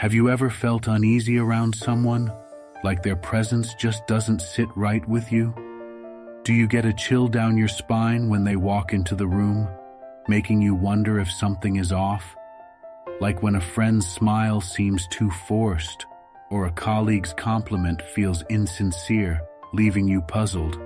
Have you ever felt uneasy around someone, like their presence just doesn't sit right with you? Do you get a chill down your spine when they walk into the room, making you wonder if something is off? Like when a friend's smile seems too forced, or a colleague's compliment feels insincere, leaving you puzzled.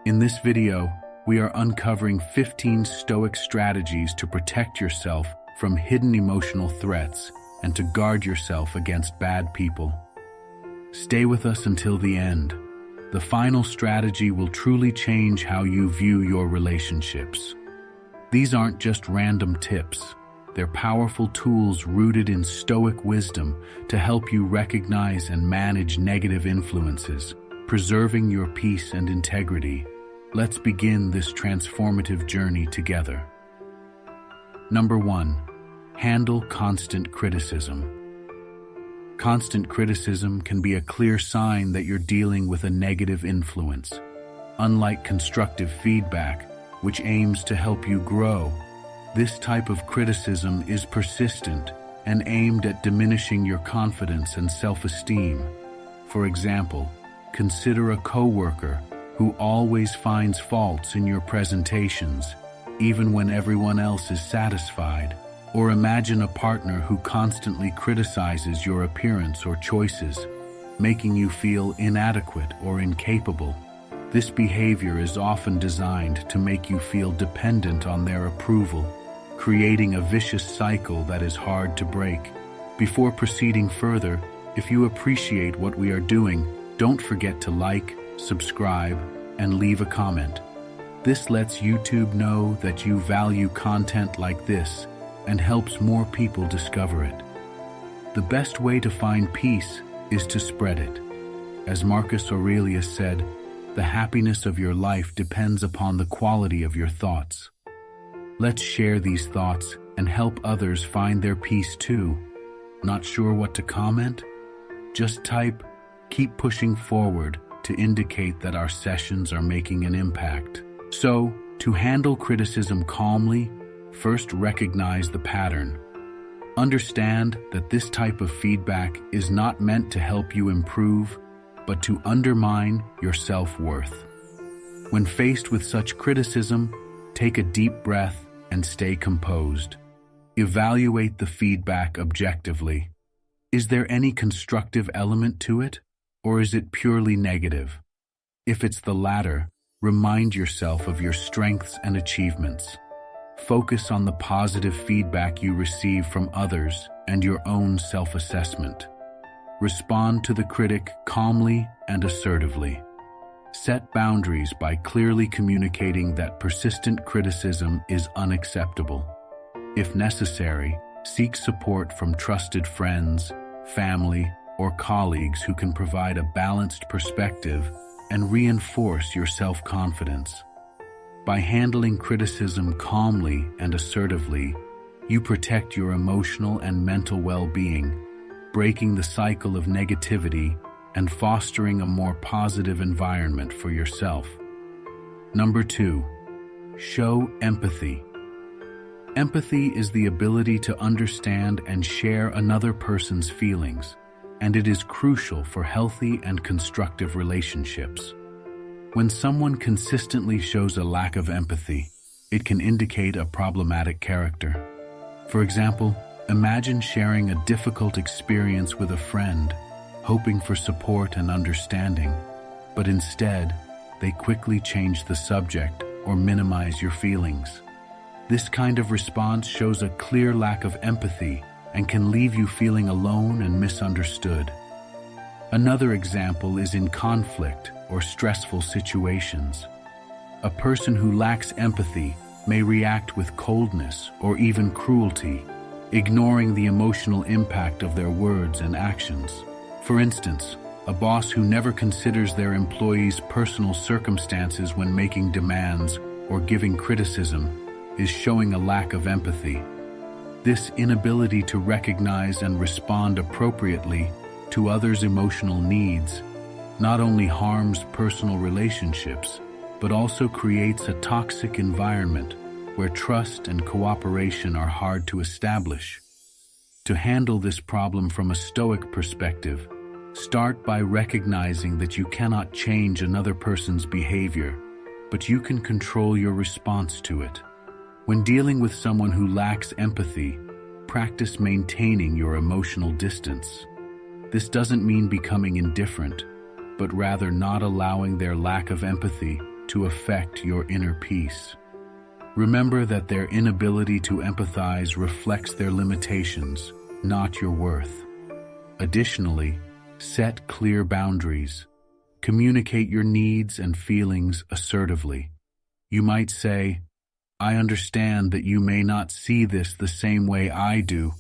In this video, we are uncovering 15 Stoic strategies to protect yourself from hidden emotional threats and to guard yourself against bad people. Stay with us until the end. The final strategy will truly change how you view your relationships. These aren't just random tips. They're powerful tools rooted in Stoic wisdom to help you recognize and manage negative influences, preserving your peace and integrity. Let's begin this transformative journey together. Number 1. Handle constant criticism. Constant criticism can be a clear sign that you're dealing with a negative influence. Unlike constructive feedback, which aims to help you grow, this type of criticism is persistent and aimed at diminishing your confidence and self-esteem. For example, consider a coworker who always finds faults in your presentations, even when everyone else is satisfied. Or imagine a partner who constantly criticizes your appearance or choices, making you feel inadequate or incapable. This behavior is often designed to make you feel dependent on their approval, creating a vicious cycle that is hard to break. Before proceeding further, if you appreciate what we are doing, don't forget to like, subscribe, and leave a comment. This lets YouTube know that you value content like this and helps more people discover it. The best way to find peace is to spread it. As Marcus Aurelius said, the happiness of your life depends upon the quality of your thoughts. Let's share these thoughts and help others find their peace too. Not sure what to comment? Just type, "Keep pushing forward," to indicate that our sessions are making an impact. So, to handle criticism calmly, first recognize the pattern. Understand that this type of feedback is not meant to help you improve, but to undermine your self-worth. When faced with such criticism, take a deep breath and stay composed. Evaluate the feedback objectively. Is there any constructive element to it, or is it purely negative? If it's the latter, remind yourself of your strengths and achievements. Focus on the positive feedback you receive from others and your own self-assessment. Respond to the critic calmly and assertively. Set boundaries by clearly communicating that persistent criticism is unacceptable. If necessary, seek support from trusted friends, family, or colleagues who can provide a balanced perspective and reinforce your self-confidence. By handling criticism calmly and assertively, you protect your emotional and mental well-being, breaking the cycle of negativity and fostering a more positive environment for yourself. Number 2. Show empathy. Empathy is the ability to understand and share another person's feelings, and it is crucial for healthy and constructive relationships. When someone consistently shows a lack of empathy, it can indicate a problematic character. For example, imagine sharing a difficult experience with a friend, hoping for support and understanding, but instead, they quickly change the subject or minimize your feelings. This kind of response shows a clear lack of empathy and can leave you feeling alone and misunderstood. Another example is in conflict or stressful situations. A person who lacks empathy may react with coldness or even cruelty, ignoring the emotional impact of their words and actions. For instance, a boss who never considers their employees' personal circumstances when making demands or giving criticism is showing a lack of empathy. This inability to recognize and respond appropriately to others' emotional needs not only harms personal relationships, but also creates a toxic environment where trust and cooperation are hard to establish. To handle this problem from a Stoic perspective, start by recognizing that you cannot change another person's behavior, but you can control your response to it. When dealing with someone who lacks empathy, practice maintaining your emotional distance. This doesn't mean becoming indifferent, but rather not allowing their lack of empathy to affect your inner peace. Remember that their inability to empathize reflects their limitations, not your worth. Additionally, set clear boundaries. Communicate your needs and feelings assertively. You might say, "I understand that you may not see this the same way I do,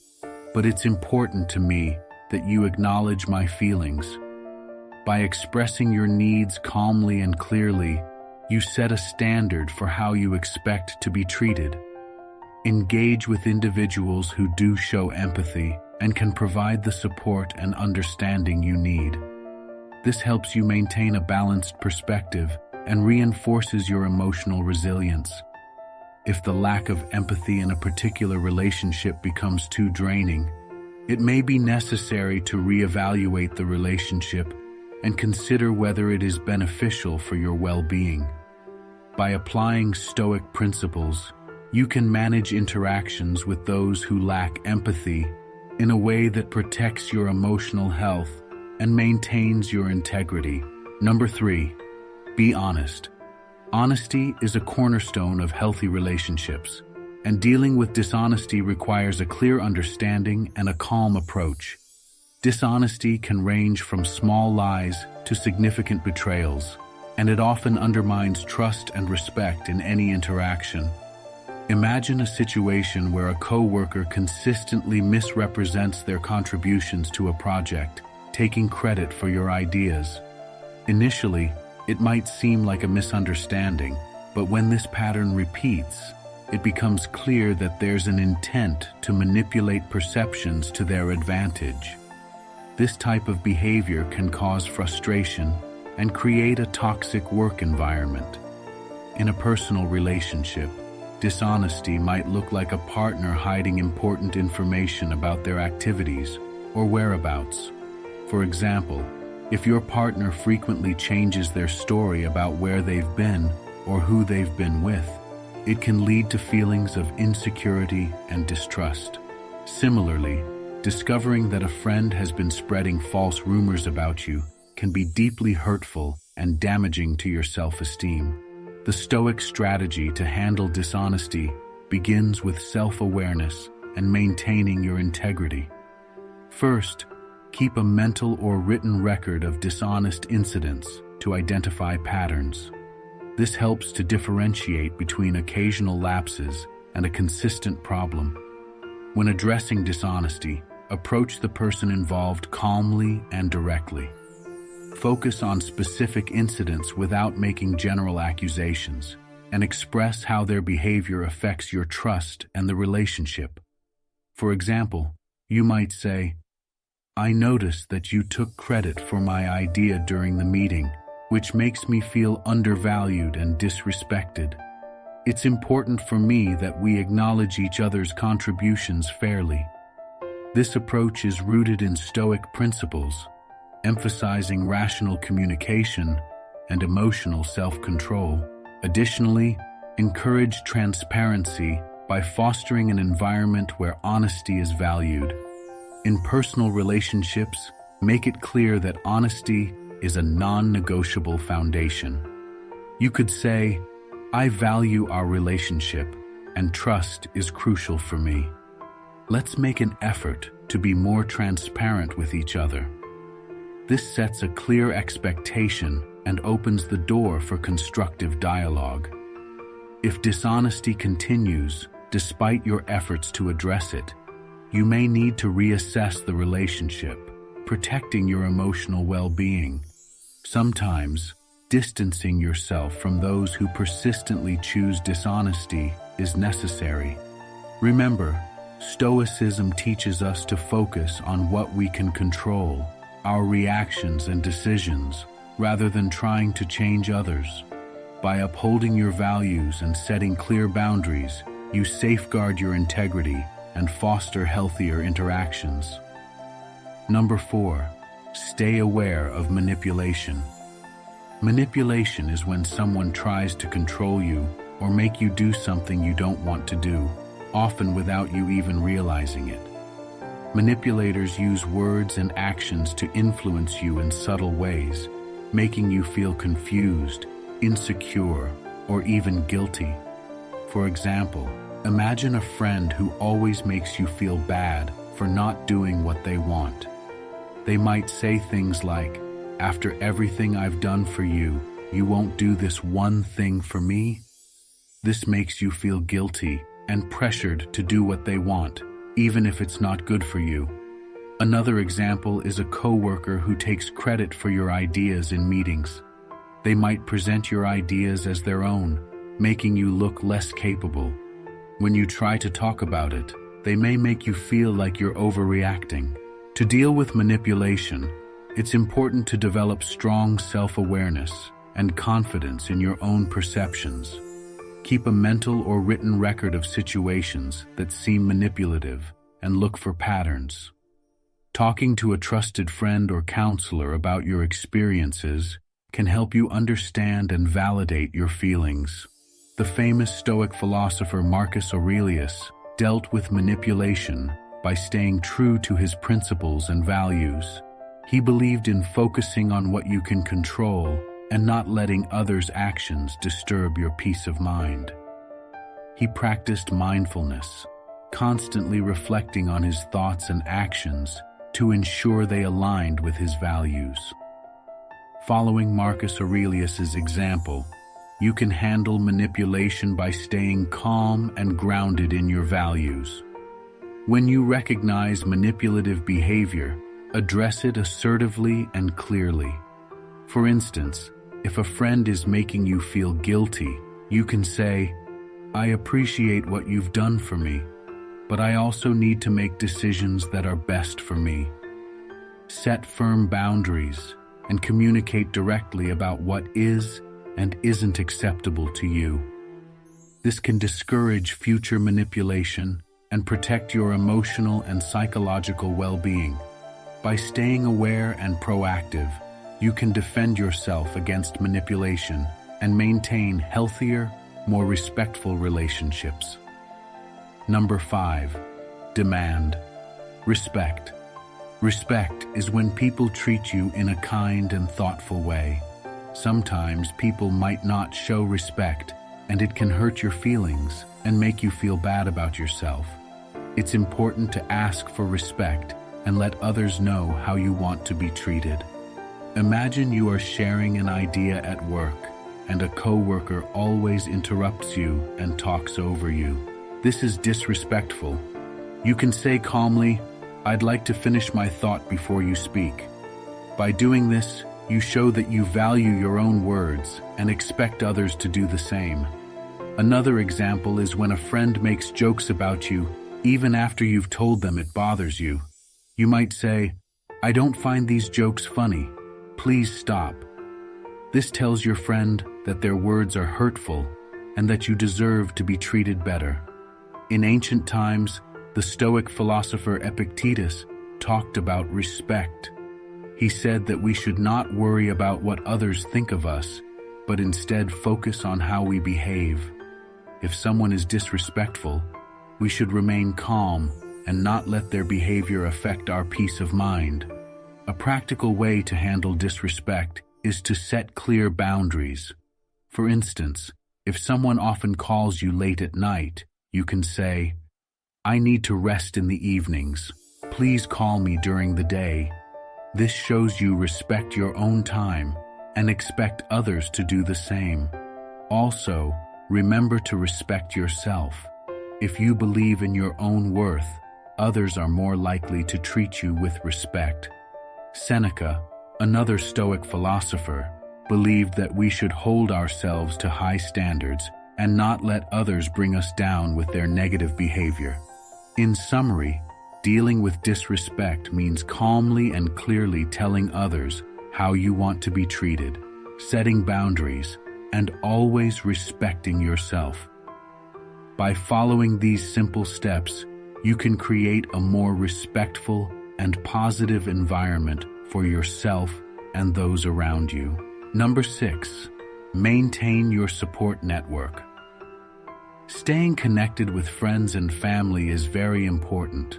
but it's important to me that you acknowledge my feelings." By expressing your needs calmly and clearly, you set a standard for how you expect to be treated. Engage with individuals who do show empathy and can provide the support and understanding you need. This helps you maintain a balanced perspective and reinforces your emotional resilience. If the lack of empathy in a particular relationship becomes too draining, it may be necessary to reevaluate the relationship and consider whether it is beneficial for your well-being. By applying Stoic principles, you can manage interactions with those who lack empathy in a way that protects your emotional health and maintains your integrity. Number 3, be honest. Honesty is a cornerstone of healthy relationships, and dealing with dishonesty requires a clear understanding and a calm approach. Dishonesty can range from small lies to significant betrayals, and it often undermines trust and respect in any interaction. Imagine a situation where a coworker consistently misrepresents their contributions to a project, taking credit for your ideas. Initially, it might seem like a misunderstanding, but when this pattern repeats, it becomes clear that there's an intent to manipulate perceptions to their advantage. This type of behavior can cause frustration and create a toxic work environment. In a personal relationship, dishonesty might look like a partner hiding important information about their activities or whereabouts. For example, if your partner frequently changes their story about where they've been or who they've been with, it can lead to feelings of insecurity and distrust. Similarly, discovering that a friend has been spreading false rumors about you can be deeply hurtful and damaging to your self-esteem. The Stoic strategy to handle dishonesty begins with self-awareness and maintaining your integrity. First, keep a mental or written record of dishonest incidents to identify patterns. This helps to differentiate between occasional lapses and a consistent problem. When addressing dishonesty, approach the person involved calmly and directly. Focus on specific incidents without making general accusations, and express how their behavior affects your trust and the relationship. For example, you might say, "I noticed that you took credit for my idea during the meeting, which makes me feel undervalued and disrespected. It's important for me that we acknowledge each other's contributions fairly." This approach is rooted in Stoic principles, emphasizing rational communication and emotional self-control. Additionally, encourage transparency by fostering an environment where honesty is valued. In personal relationships, make it clear that honesty is a non-negotiable foundation. You could say, "I value our relationship, and trust is crucial for me. Let's make an effort to be more transparent with each other." This sets a clear expectation and opens the door for constructive dialogue. If dishonesty continues, despite your efforts to address it, you may need to reassess the relationship, protecting your emotional well-being. Sometimes, distancing yourself from those who persistently choose dishonesty is necessary. Remember, Stoicism teaches us to focus on what we can control, our reactions and decisions, rather than trying to change others. By upholding your values and setting clear boundaries, you safeguard your integrity and foster healthier interactions. Number 4, stay aware of manipulation. Manipulation is when someone tries to control you or make you do something you don't want to do, often without you even realizing it. Manipulators use words and actions to influence you in subtle ways, making you feel confused, insecure, or even guilty. For example, imagine a friend who always makes you feel bad for not doing what they want. They might say things like, "After everything I've done for you, you won't do this one thing for me?" This makes you feel guilty and pressured to do what they want, even if it's not good for you. Another example is a coworker who takes credit for your ideas in meetings. They might present your ideas as their own, making you look less capable. When you try to talk about it, they may make you feel like you're overreacting. To deal with manipulation, it's important to develop strong self-awareness and confidence in your own perceptions. Keep a mental or written record of situations that seem manipulative and look for patterns. Talking to a trusted friend or counselor about your experiences can help you understand and validate your feelings. The famous Stoic philosopher Marcus Aurelius dealt with manipulation by staying true to his principles and values. He believed in focusing on what you can control and not letting others' actions disturb your peace of mind. He practiced mindfulness, constantly reflecting on his thoughts and actions to ensure they aligned with his values. Following Marcus Aurelius's example, you can handle manipulation by staying calm and grounded in your values. When you recognize manipulative behavior, address it assertively and clearly. For instance, if a friend is making you feel guilty, you can say, "I appreciate what you've done for me, but I also need to make decisions that are best for me." Set firm boundaries and communicate directly about what is and isn't acceptable to you. This can discourage future manipulation and protect your emotional and psychological well-being. By staying aware and proactive, you can defend yourself against manipulation and maintain healthier, more respectful relationships. Number 5, demand respect. Respect is when people treat you in a kind and thoughtful way. Sometimes people might not show respect, and it can hurt your feelings and make you feel bad about yourself. It's important to ask for respect and let others know how you want to be treated. Imagine you are sharing an idea at work, and a coworker always interrupts you and talks over you. This is disrespectful. You can say calmly, "I'd like to finish my thought before you speak." By doing this, you show that you value your own words and expect others to do the same. Another example is when a friend makes jokes about you, even after you've told them it bothers you. You might say, "I don't find these jokes funny. Please stop." This tells your friend that their words are hurtful and that you deserve to be treated better. In ancient times, the Stoic philosopher Epictetus talked about respect. He said that we should not worry about what others think of us, but instead focus on how we behave. If someone is disrespectful, we should remain calm and not let their behavior affect our peace of mind. A practical way to handle disrespect is to set clear boundaries. For instance, if someone often calls you late at night, you can say, "I need to rest in the evenings. Please call me during the day." This shows you respect your own time and expect others to do the same. Also, remember to respect yourself. If you believe in your own worth, others are more likely to treat you with respect. Seneca, another Stoic philosopher, believed that we should hold ourselves to high standards and not let others bring us down with their negative behavior. In summary, dealing with disrespect means calmly and clearly telling others how you want to be treated, setting boundaries, and always respecting yourself. By following these simple steps, you can create a more respectful and positive environment for yourself and those around you. Number 6, maintain your support network. Staying connected with friends and family is very important.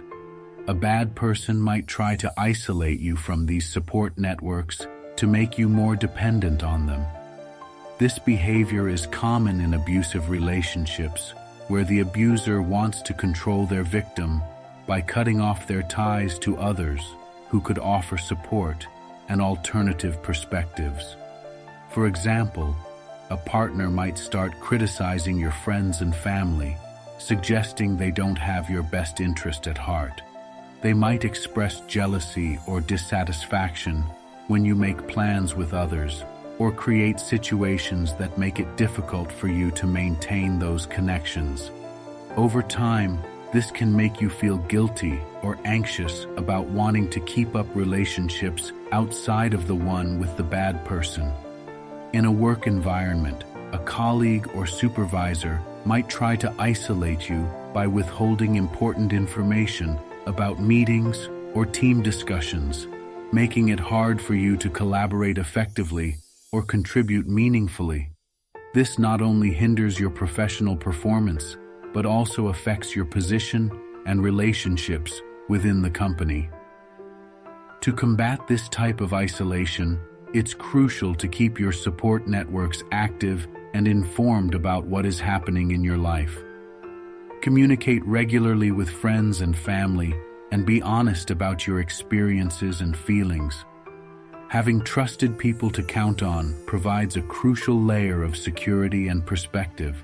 A bad person might try to isolate you from these support networks to make you more dependent on them. This behavior is common in abusive relationships, where the abuser wants to control their victim by cutting off their ties to others who could offer support and alternative perspectives. For example, a partner might start criticizing your friends and family, suggesting they don't have your best interest at heart. They might express jealousy or dissatisfaction when you make plans with others, or create situations that make it difficult for you to maintain those connections. Over time, this can make you feel guilty or anxious about wanting to keep up relationships outside of the one with the bad person. In a work environment, a colleague or supervisor might try to isolate you by withholding important information about meetings or team discussions, making it hard for you to collaborate effectively or contribute meaningfully. This not only hinders your professional performance, but also affects your position and relationships within the company. To combat this type of isolation, it's crucial to keep your support networks active and informed about what is happening in your life. Communicate regularly with friends and family, and be honest about your experiences and feelings. Having trusted people to count on provides a crucial layer of security and perspective.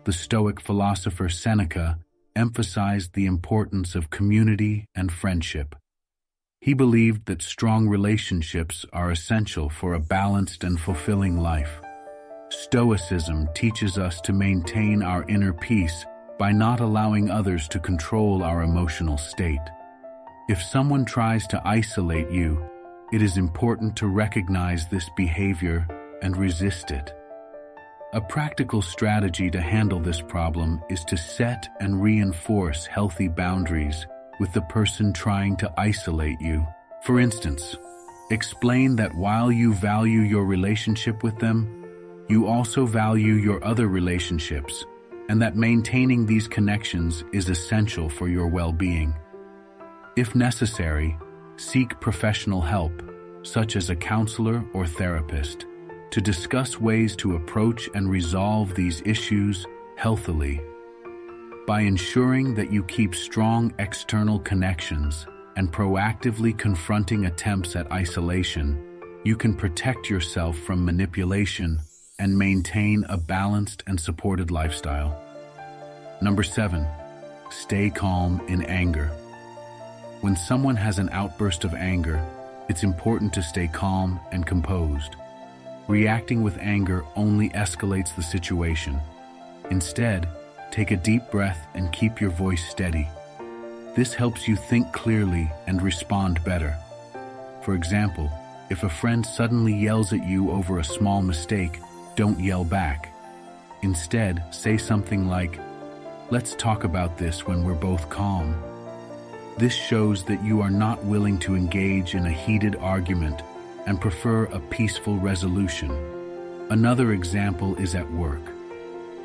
The Stoic philosopher Seneca emphasized the importance of community and friendship. He believed that strong relationships are essential for a balanced and fulfilling life. Stoicism teaches us to maintain our inner peace by not allowing others to control our emotional state. If someone tries to isolate you, it is important to recognize this behavior and resist it. A practical strategy to handle this problem is to set and reinforce healthy boundaries with the person trying to isolate you. For instance, explain that while you value your relationship with them, you also value your other relationships, and that maintaining these connections is essential for your well-being. If necessary, seek professional help, such as a counselor or therapist, to discuss ways to approach and resolve these issues healthily. By ensuring that you keep strong external connections and proactively confronting attempts at isolation, you can protect yourself from manipulation and maintain a balanced and supported lifestyle. Number 7, stay calm in anger. When someone has an outburst of anger, it's important to stay calm and composed. Reacting with anger only escalates the situation. Instead, take a deep breath and keep your voice steady. This helps you think clearly and respond better. For example, if a friend suddenly yells at you over a small mistake, don't yell back. Instead, say something like, "Let's talk about this when we're both calm." This shows that you are not willing to engage in a heated argument and prefer a peaceful resolution. Another example is at work.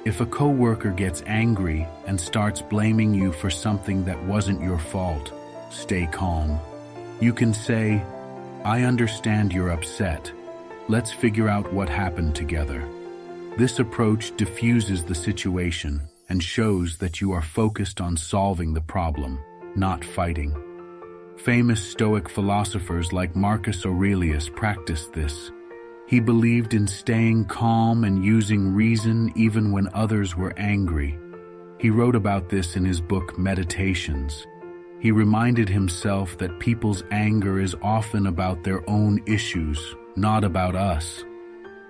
If a coworker gets angry and starts blaming you for something that wasn't your fault, stay calm. You can say, "I understand you're upset. Let's figure out what happened together." This approach diffuses the situation and shows that you are focused on solving the problem, not fighting. Famous Stoic philosophers like Marcus Aurelius practiced this. He believed in staying calm and using reason even when others were angry. He wrote about this in his book Meditations. He reminded himself that people's anger is often about their own issues, not about us.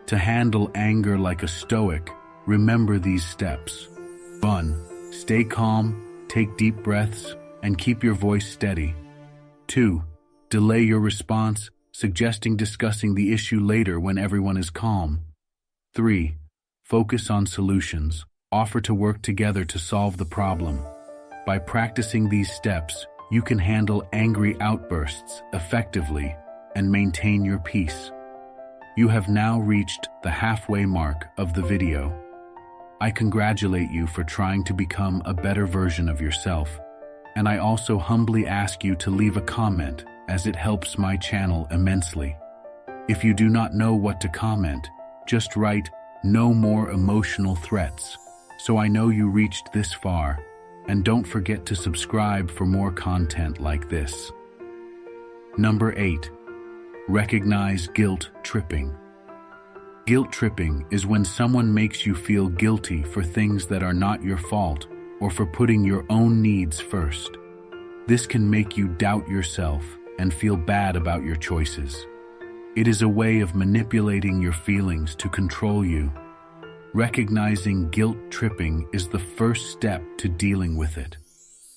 To handle anger like a Stoic, remember these steps. 1. Stay calm, take deep breaths, and keep your voice steady. 2. Delay your response, suggesting discussing the issue later when everyone is calm. 3. Focus on solutions. Offer to work together to solve the problem. By practicing these steps, you can handle angry outbursts effectively and maintain your peace. You have now reached the halfway mark of the video. I congratulate you for trying to become a better version of yourself, and I also humbly ask you to leave a comment as it helps my channel immensely. If you do not know what to comment, just write "no more emotional threats" so I know you reached this far, and don't forget to subscribe for more content like this. Number 8. Recognize guilt tripping. Guilt tripping is when someone makes you feel guilty for things that are not your fault or for putting your own needs first. This can make you doubt yourself and feel bad about your choices. It is a way of manipulating your feelings to control you. Recognizing guilt tripping is the first step to dealing with it.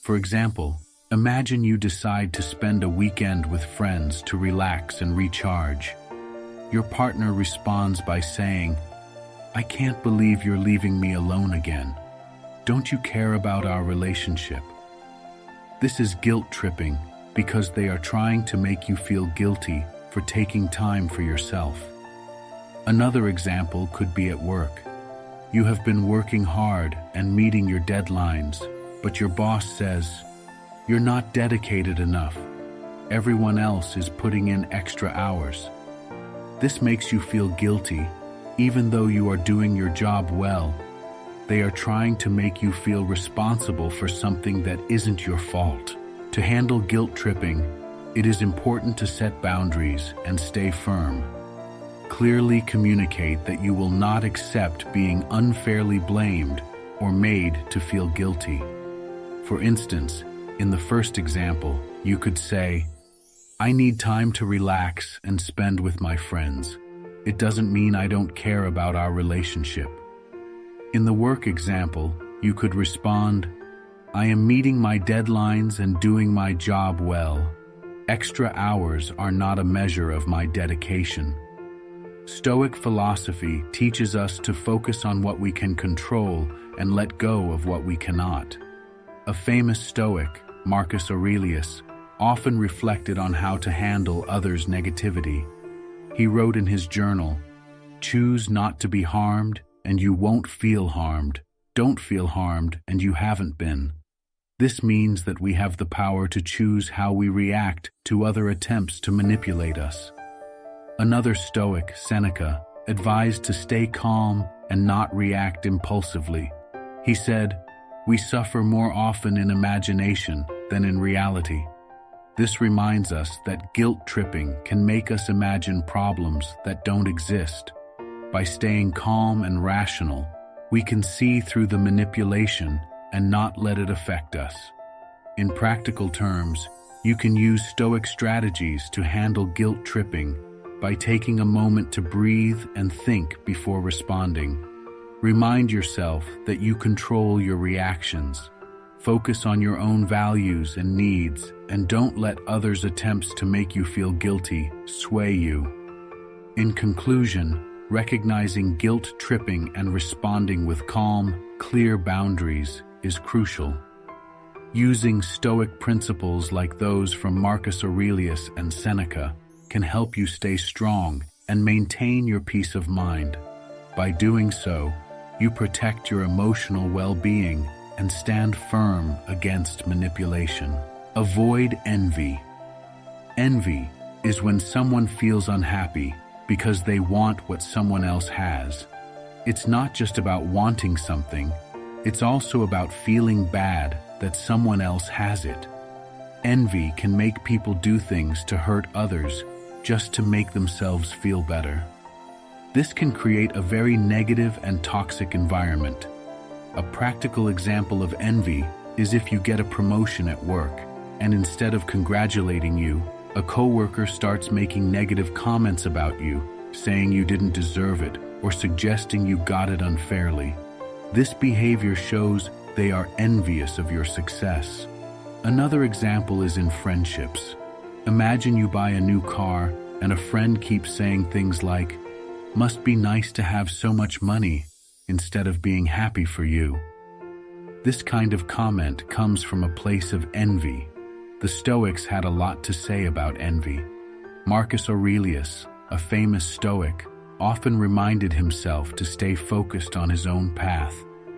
For example, imagine you decide to spend a weekend with friends to relax and recharge. Your partner responds by saying, "I can't believe you're leaving me alone again. Don't you care about our relationship?" This is guilt tripping because they are trying to make you feel guilty for taking time for yourself. Another example could be at work. You have been working hard and meeting your deadlines, but your boss says, "You're not dedicated enough. Everyone else is putting in extra hours." This makes you feel guilty, even though you are doing your job well. They are trying to make you feel responsible for something that isn't your fault. To handle guilt tripping, it is important to set boundaries and stay firm. Clearly communicate that you will not accept being unfairly blamed or made to feel guilty. For instance, in the first example, you could say, "I need time to relax and spend with my friends. It doesn't mean I don't care about our relationship." In the work example, you could respond, "I am meeting my deadlines and doing my job well. Extra hours are not a measure of my dedication." Stoic philosophy teaches us to focus on what we can control and let go of what we cannot. A famous Stoic, Marcus Aurelius, often reflected on how to handle others' negativity. He wrote in his journal, "Choose not to be harmed, and you won't feel harmed. Don't feel harmed, and you haven't been." This means that we have the power to choose how we react to other attempts to manipulate us. Another Stoic, Seneca, advised to stay calm and not react impulsively. He said, "We suffer more often in imagination than in reality." This reminds us that guilt tripping can make us imagine problems that don't exist. By staying calm and rational, we can see through the manipulation and not let it affect us. In practical terms, you can use Stoic strategies to handle guilt tripping by taking a moment to breathe and think before responding. Remind yourself that you control your reactions. Focus on your own values and needs, and don't let others' attempts to make you feel guilty sway you. In conclusion, recognizing guilt tripping and responding with calm, clear boundaries is crucial. Using Stoic principles like those from Marcus Aurelius and Seneca can help you stay strong and maintain your peace of mind. By doing so, you protect your emotional well-being and stand firm against manipulation. Avoid envy. Envy is when someone feels unhappy because they want what someone else has. It's not just about wanting something, it's also about feeling bad that someone else has it. Envy can make people do things to hurt others just to make themselves feel better. This can create a very negative and toxic environment. A practical example of envy is if you get a promotion at work, and instead of congratulating you, a coworker starts making negative comments about you, saying you didn't deserve it, or suggesting you got it unfairly. This behavior shows they are envious of your success. Another example is in friendships. Imagine you buy a new car and a friend keeps saying things like, "Must be nice to have so much money," instead of being happy for you. This kind of comment comes from a place of envy. The Stoics had a lot to say about envy. Marcus Aurelius, a famous Stoic, often reminded himself to stay focused on his own path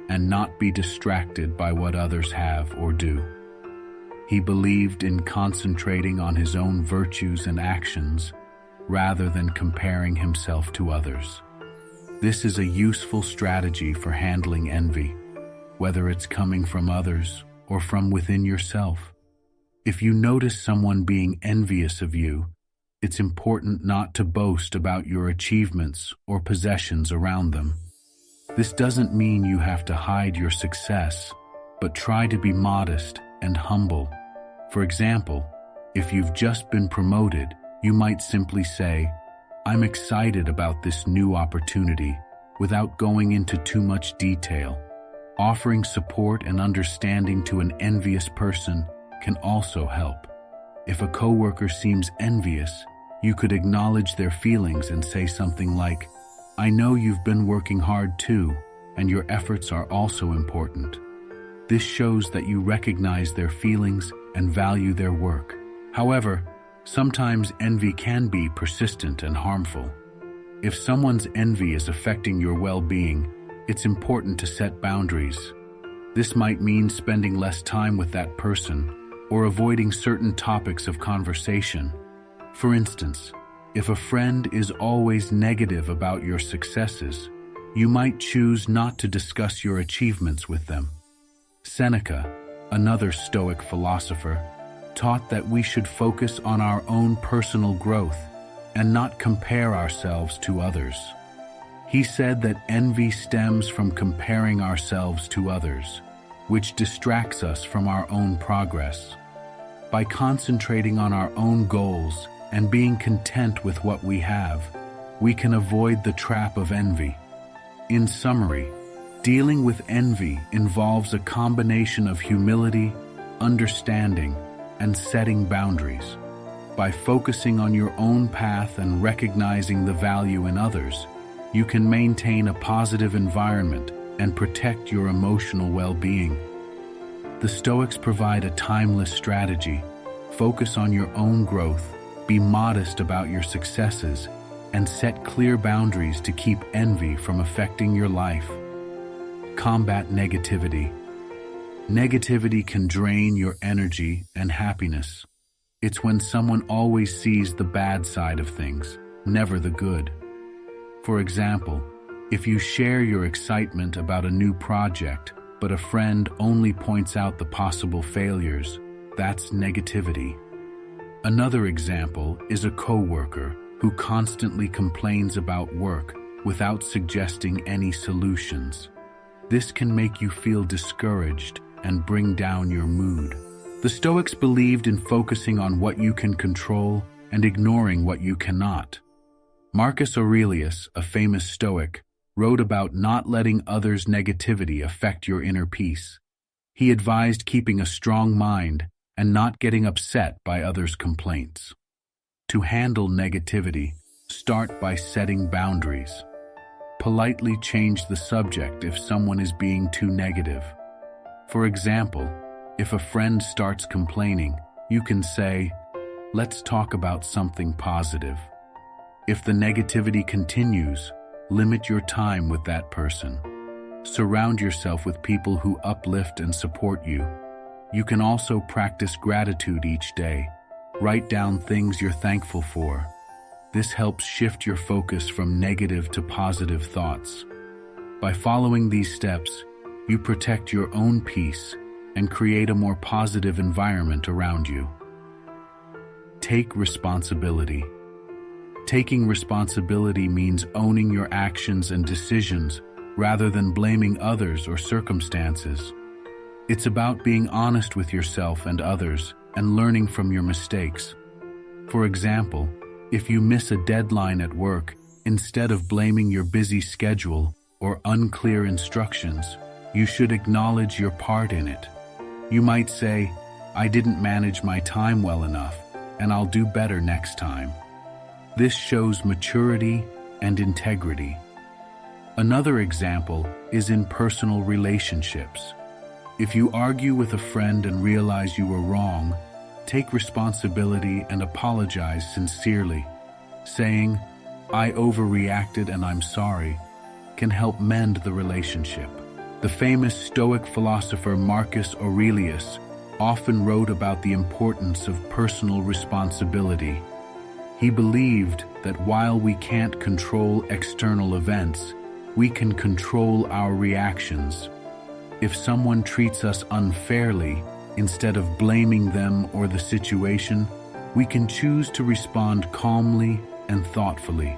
and not be distracted by what others have or do. He believed in concentrating on his own virtues and actions rather than comparing himself to others. This is a useful strategy for handling envy, whether it's coming from others or from within yourself. If you notice someone being envious of you, it's important not to boast about your achievements or possessions around them. This doesn't mean you have to hide your success, but try to be modest and humble. For example, if you've just been promoted, you might simply say, "I'm excited about this new opportunity," without going into too much detail. Offering support and understanding to an envious person can also help. If a coworker seems envious, you could acknowledge their feelings and say something like, "I know you've been working hard too, and your efforts are also important." This shows that you recognize their feelings and value their work. However, sometimes envy can be persistent and harmful. If someone's envy is affecting your well-being, it's important to set boundaries. This might mean spending less time with that person or avoiding certain topics of conversation. For instance, if a friend is always negative about your successes, you might choose not to discuss your achievements with them. Seneca, another Stoic philosopher, taught that we should focus on our own personal growth and not compare ourselves to others. He said that envy stems from comparing ourselves to others, which distracts us from our own progress. By concentrating on our own goals and being content with what we have, we can avoid the trap of envy. In summary, dealing with envy involves a combination of humility, understanding, and setting boundaries. By focusing on your own path and recognizing the value in others, you can maintain a positive environment and protect your emotional well-being. The Stoics provide a timeless strategy. Focus on your own growth, be modest about your successes, and set clear boundaries to keep envy from affecting your life. Combat negativity. Negativity can drain your energy and happiness. It's when someone always sees the bad side of things, never the good. For example, if you share your excitement about a new project, but a friend only points out the possible failures, that's negativity. Another example is a coworker who constantly complains about work without suggesting any solutions. This can make you feel discouraged and bring down your mood. The Stoics believed in focusing on what you can control and ignoring what you cannot. Marcus Aurelius, a famous Stoic, wrote about not letting others' negativity affect your inner peace. He advised keeping a strong mind and not getting upset by others' complaints. To handle negativity, start by setting boundaries. Politely change the subject if someone is being too negative. For example, if a friend starts complaining, you can say, "Let's talk about something positive." If the negativity continues, limit your time with that person. Surround yourself with people who uplift and support you. You can also practice gratitude each day. Write down things you're thankful for. This helps shift your focus from negative to positive thoughts. By following these steps, you protect your own peace and create a more positive environment around you. Take responsibility. Taking responsibility means owning your actions and decisions rather than blaming others or circumstances. It's about being honest with yourself and others and learning from your mistakes. For example, if you miss a deadline at work, instead of blaming your busy schedule or unclear instructions, you should acknowledge your part in it. You might say, "I didn't manage my time well enough, and I'll do better next time." This shows maturity and integrity. Another example is in personal relationships. If you argue with a friend and realize you were wrong, take responsibility and apologize sincerely. Saying, "I overreacted and I'm sorry," can help mend the relationship. The famous Stoic philosopher Marcus Aurelius often wrote about the importance of personal responsibility. He believed that while we can't control external events, we can control our reactions. If someone treats us unfairly, instead of blaming them or the situation, we can choose to respond calmly and thoughtfully.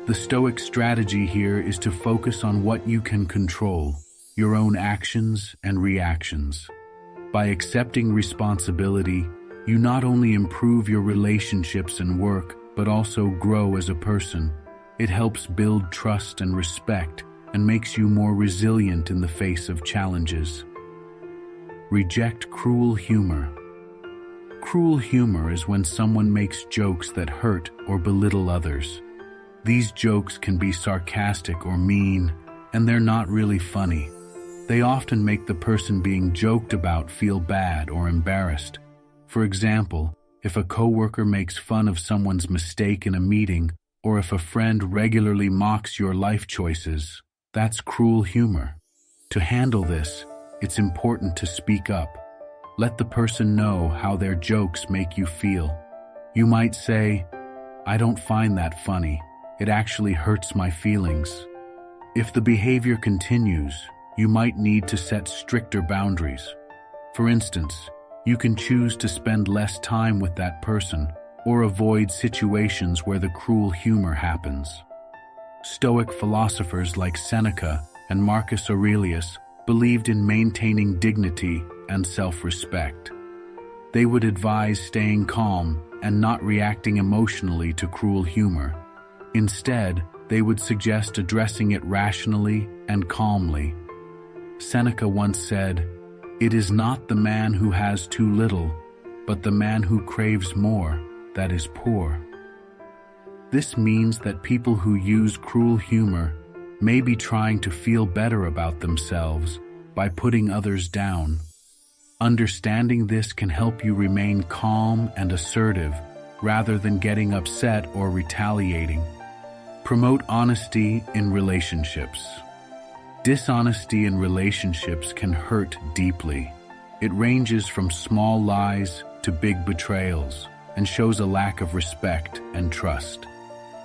The Stoic strategy here is to focus on what you can control, your own actions and reactions. By accepting responsibility, you not only improve your relationships and work, but also grow as a person. It helps build trust and respect and makes you more resilient in the face of challenges. Reject cruel humor. Cruel humor is when someone makes jokes that hurt or belittle others. These jokes can be sarcastic or mean, and they're not really funny. They often make the person being joked about feel bad or embarrassed. For example, if a coworker makes fun of someone's mistake in a meeting, or if a friend regularly mocks your life choices, that's cruel humor. To handle this, it's important to speak up. Let the person know how their jokes make you feel. You might say, "I don't find that funny. It actually hurts my feelings." If the behavior continues, you might need to set stricter boundaries. For instance, you can choose to spend less time with that person or avoid situations where the cruel humor happens. Stoic philosophers like Seneca and Marcus Aurelius believed in maintaining dignity and self-respect. They would advise staying calm and not reacting emotionally to cruel humor. Instead, they would suggest addressing it rationally and calmly. Seneca once said, "It is not the man who has too little, but the man who craves more that is poor." This means that people who use cruel humor may be trying to feel better about themselves by putting others down. Understanding this can help you remain calm and assertive rather than getting upset or retaliating. Promote honesty in relationships. Dishonesty in relationships can hurt deeply. It ranges from small lies to big betrayals and shows a lack of respect and trust.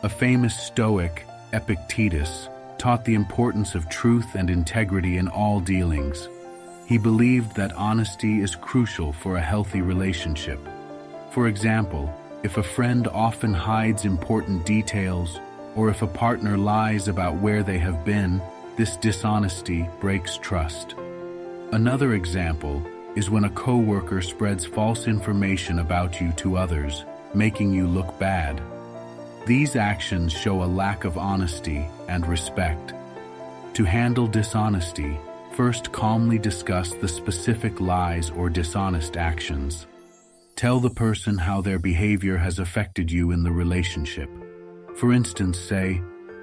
A famous Stoic, Epictetus, taught the importance of truth and integrity in all dealings. He believed that honesty is crucial for a healthy relationship. For example, if a friend often hides important details, or if a partner lies about where they have been, this dishonesty breaks trust. Another example is when a coworker spreads false information about you to others, making you look bad. These actions show a lack of honesty and respect. To handle dishonesty, first calmly discuss the specific lies or dishonest actions. Tell the person how their behavior has affected you in the relationship. For instance, say,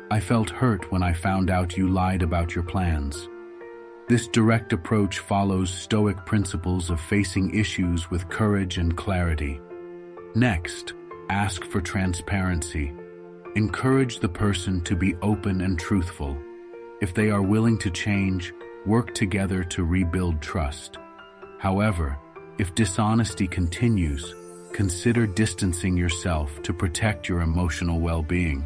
"I felt hurt when I found out you lied about your plans." This direct approach follows Stoic principles of facing issues with courage and clarity. Next, ask for transparency. Encourage the person to be open and truthful. If they are willing to change, work together to rebuild trust. However, if dishonesty continues, consider distancing yourself to protect your emotional well-being.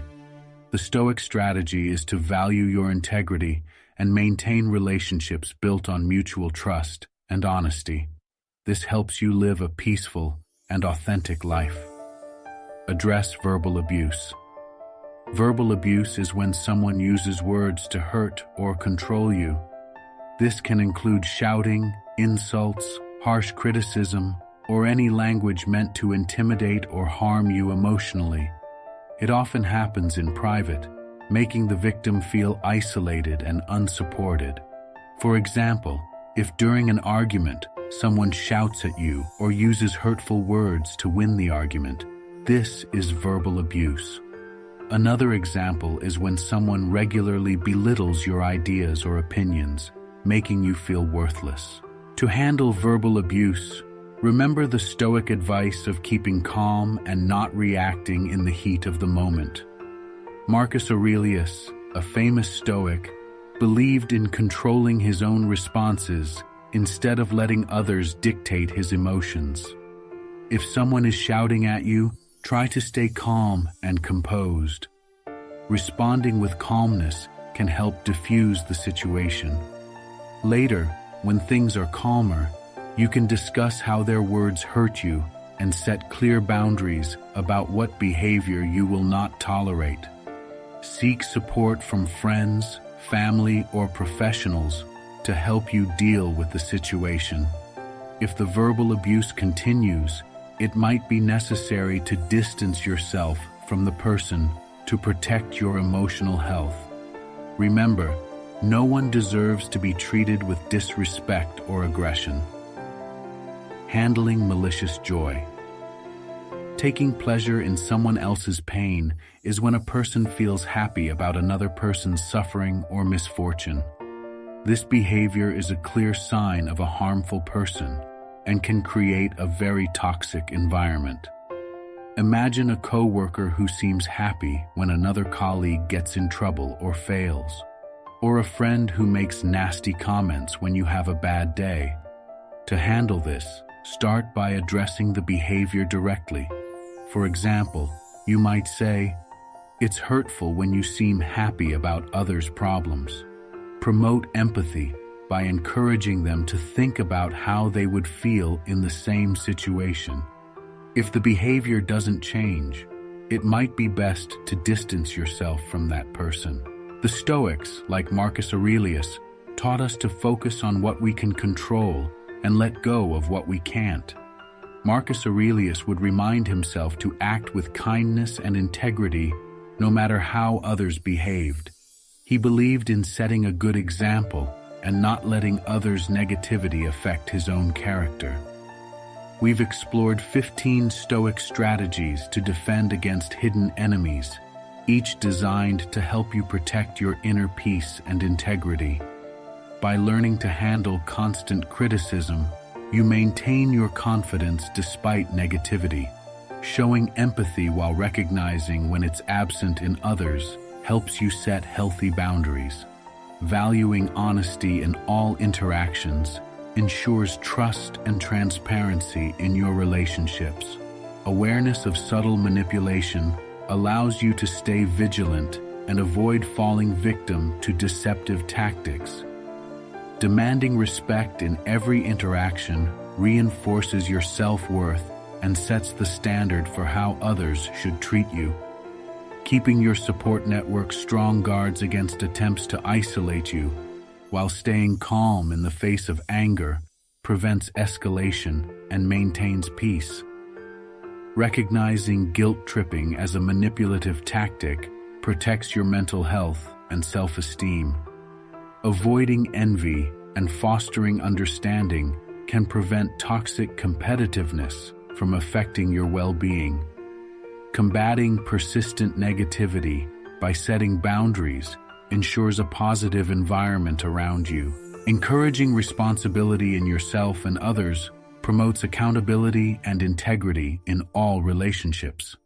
The Stoic strategy is to value your integrity and maintain relationships built on mutual trust and honesty. This helps you live a peaceful and authentic life. Address verbal abuse. Verbal abuse is when someone uses words to hurt or control you. This can include shouting, insults, harsh criticism, or any language meant to intimidate or harm you emotionally. It often happens in private, making the victim feel isolated and unsupported. For example, if during an argument, someone shouts at you or uses hurtful words to win the argument, this is verbal abuse. Another example is when someone regularly belittles your ideas or opinions, making you feel worthless. To handle verbal abuse, remember the Stoic advice of keeping calm and not reacting in the heat of the moment. Marcus Aurelius, a famous Stoic, believed in controlling his own responses instead of letting others dictate his emotions. If someone is shouting at you, try to stay calm and composed. Responding with calmness can help diffuse the situation. Later, when things are calmer, you can discuss how their words hurt you and set clear boundaries about what behavior you will not tolerate. Seek support from friends, family, or professionals to help you deal with the situation. If the verbal abuse continues, it might be necessary to distance yourself from the person to protect your emotional health. Remember, no one deserves to be treated with disrespect or aggression. Handling malicious joy. Taking pleasure in someone else's pain is when a person feels happy about another person's suffering or misfortune. This behavior is a clear sign of a harmful person and can create a very toxic environment. Imagine a coworker who seems happy when another colleague gets in trouble or fails, or a friend who makes nasty comments when you have a bad day. To handle this, start by addressing the behavior directly. For example, you might say, "It's hurtful when you seem happy about others' problems." Promote empathy by encouraging them to think about how they would feel in the same situation. If the behavior doesn't change, it might be best to distance yourself from that person. The Stoics, like Marcus Aurelius, taught us to focus on what we can control and let go of what we can't. Marcus Aurelius would remind himself to act with kindness and integrity no matter how others behaved. He believed in setting a good example and not letting others' negativity affect his own character. We've explored 15 Stoic strategies to defend against hidden enemies, each designed to help you protect your inner peace and integrity. By learning to handle constant criticism, you maintain your confidence despite negativity. Showing empathy while recognizing when it's absent in others helps you set healthy boundaries. Valuing honesty in all interactions ensures trust and transparency in your relationships. Awareness of subtle manipulation allows you to stay vigilant and avoid falling victim to deceptive tactics. Demanding respect in every interaction reinforces your self-worth and sets the standard for how others should treat you. Keeping your support network strong guards against attempts to isolate you, while staying calm in the face of anger prevents escalation and maintains peace. Recognizing guilt tripping as a manipulative tactic protects your mental health and self-esteem. Avoiding envy and fostering understanding can prevent toxic competitiveness from affecting your well-being. Combating persistent negativity by setting boundaries ensures a positive environment around you. Encouraging responsibility in yourself and others promotes accountability and integrity in all relationships.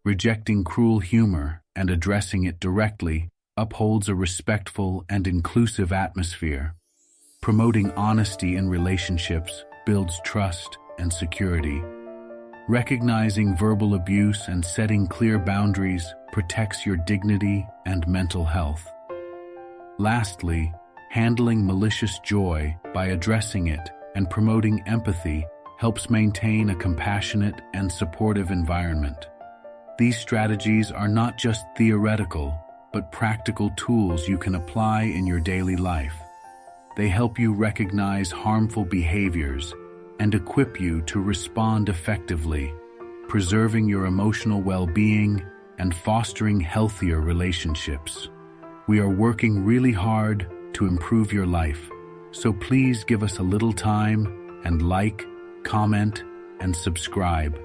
Rejecting cruel humor and addressing it directly upholds a respectful and inclusive atmosphere. Promoting honesty in relationships builds trust and security. Recognizing verbal abuse and setting clear boundaries protects your dignity and mental health. Lastly, handling malicious joy by addressing it and promoting empathy helps maintain a compassionate and supportive environment. These strategies are not just theoretical, but practical tools you can apply in your daily life. They help you recognize harmful behaviors and equip you to respond effectively, preserving your emotional well-being and fostering healthier relationships. We are working really hard to improve your life, so please give us a little time and like, comment, and subscribe.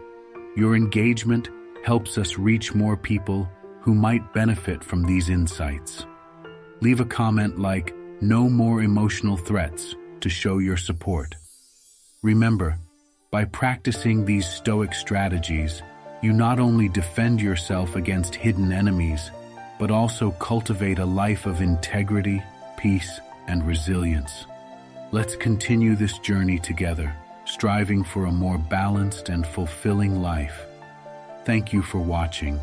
Your engagement helps us reach more people who might benefit from these insights. Leave a comment like "No more emotional threats" to show your support. Remember, by practicing these Stoic strategies, you not only defend yourself against hidden enemies, but also cultivate a life of integrity, peace, and resilience. Let's continue this journey together, striving for a more balanced and fulfilling life. Thank you for watching.